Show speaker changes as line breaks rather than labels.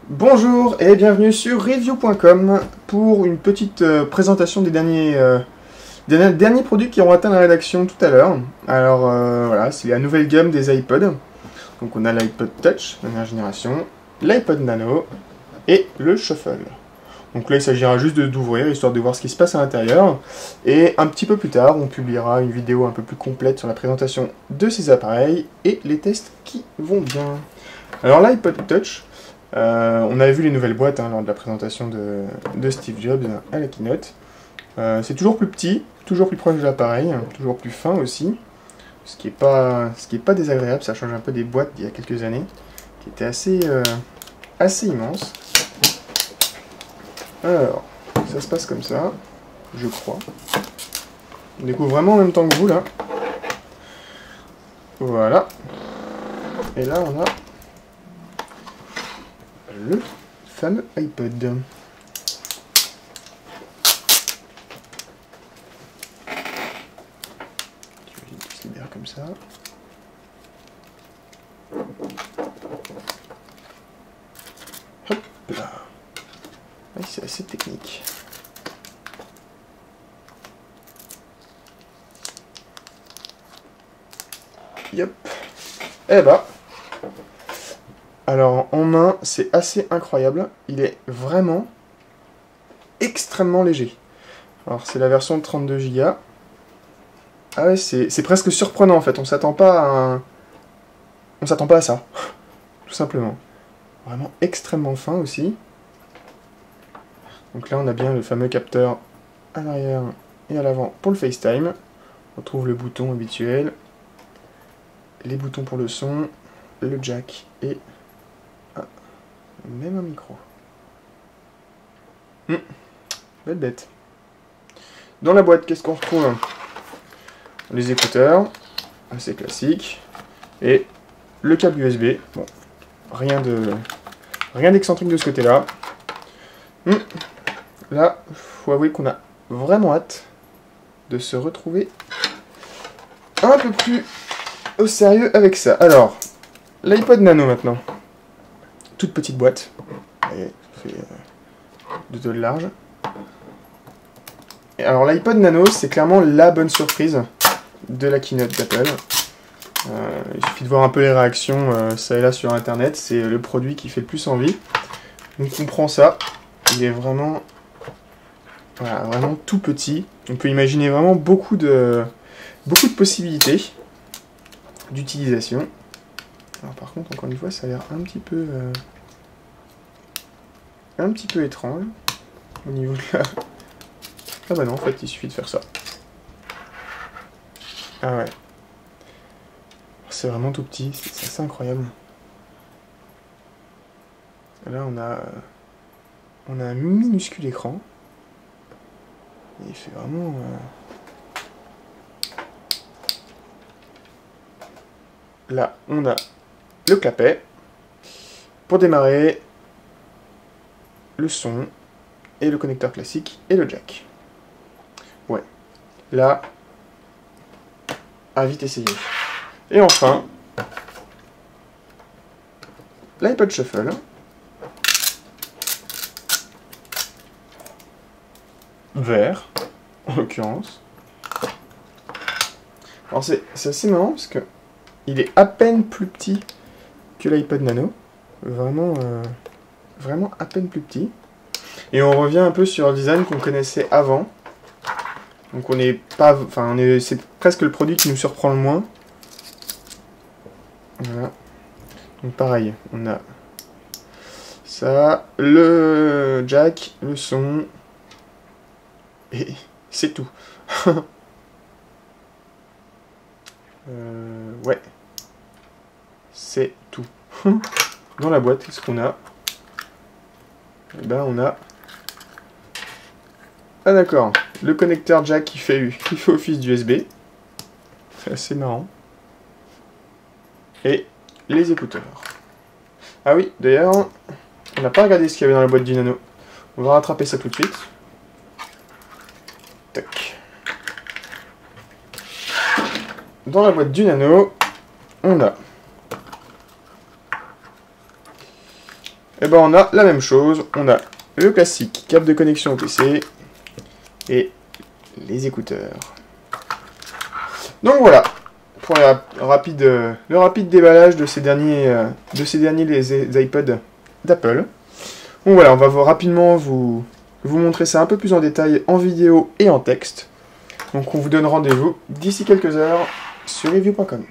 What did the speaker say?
Bonjour et bienvenue sur review.com pour une petite présentation des derniers produits qui auront atteint la rédaction tout à l'heure. Alors voilà, c'est la nouvelle gamme des iPods. Donc on a l'iPod Touch, dernière génération, l'iPod Nano et le Shuffle. Donc là il s'agira juste d'ouvrir, histoire de voir ce qui se passe à l'intérieur. Et un petit peu plus tard, on publiera une vidéo un peu plus complète sur la présentation de ces appareils et les tests qui vont bien. Alors l'iPod Touch, on avait vu les nouvelles boîtes lors de la présentation de Steve Jobs à la keynote. C'est toujours plus petit, toujours plus proche de l'appareil, toujours plus fin aussi, ce qui est pas désagréable. Ça change un peu des boîtes d'il y a quelques années, qui étaient assez immenses. Alors, ça se passe comme ça, je crois. On découvre vraiment en même temps que vous là. Voilà. Et là on a le fameux iPod. Il se libère comme ça. Hop là. Oui, c'est assez technique. Yep. Eh bah. Alors en main, c'est assez incroyable. Il est vraiment extrêmement léger. Alors c'est la version de 32 Go. Ah ouais, c'est presque surprenant en fait. On s'attend pas à ça. Tout simplement. Vraiment extrêmement fin aussi. Donc là on a bien le fameux capteur à l'arrière et à l'avant pour le FaceTime. On retrouve le bouton habituel. Les boutons pour le son. Le jack et même un micro. Belle bête. Dans la boîte, qu'est-ce qu'on retrouve? Les écouteurs, assez classique. Et le câble USB. Bon, rien d'excentrique de ce côté-là. Là, faut avouer qu'on a vraiment hâte de se retrouver un peu plus au sérieux avec ça. Alors, l'iPod Nano maintenant. Toute petite boîte. Et ça fait 2 de large. Et alors l'iPod Nano, c'est clairement la bonne surprise de la keynote d'Apple. Il suffit de voir un peu les réactions ça et là sur internet. C'est le produit qui fait le plus envie. Donc on prend ça. Il est vraiment, voilà, vraiment tout petit. On peut imaginer vraiment beaucoup de possibilités d'utilisation. Alors par contre, encore une fois, ça a l'air un petit peu étrange au niveau de la... Ah bah non, en fait, il suffit de faire ça. Ah ouais. C'est vraiment tout petit, c'est assez incroyable. Là, on a un minuscule écran. Et il fait vraiment... Là, on a le clapet pour démarrer, le son et le connecteur classique et le jack. Ouais, là, à vite essayer. Et enfin, l'iPod Shuffle. Vert, en l'occurrence. Alors c'est assez marrant parce que il est à peine plus petit que l'iPod Nano. Vraiment, vraiment à peine plus petit. Et on revient un peu sur le design qu'on connaissait avant. Donc on n'est pas... Enfin, c'est presque le produit qui nous surprend le moins. Voilà. Donc pareil, on a ça, le jack, le son, et c'est tout. Ouais. C'est tout. Dans la boîte, qu'est-ce qu'on a? Eh ben on a... Ah d'accord, le connecteur jack qui fait office d'USB. C'est assez marrant. Et les écouteurs. Ah oui, d'ailleurs, on n'a pas regardé ce qu'il y avait dans la boîte du Nano. On va rattraper ça tout de suite. Tac. Dans la boîte du Nano, on a et ben on a la même chose. On a le classique câble de connexion au PC et les écouteurs. Donc voilà, pour le rapide déballage de ces derniers les iPods d'Apple. Donc voilà, on va rapidement vous montrer ça un peu plus en détail en vidéo et en texte. Donc on vous donne rendez-vous d'ici quelques heures sur review.com.